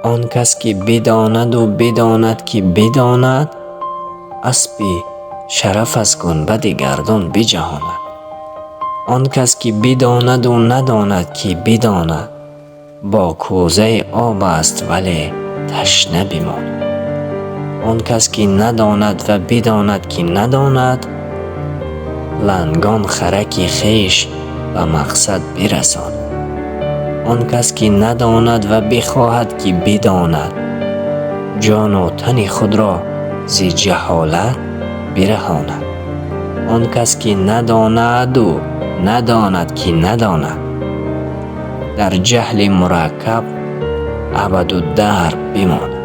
آن کس که بداند و بداند که بداند، اسب شرف از گنبد گردان بجهاند. آن کس که بداند و نداند که بداند، با کوزه آب است ولی تشنه بماند. آن کس که نداند و بداند که نداند، لنگان خرک خویش به مقصد برساند. آن کس که نداند و بخواهد که بداند، جان و تن خود را ز جهالت برهاند. آن کس که نداند و نداند که نداند، در جهل مرکب ابدالدهر بماند.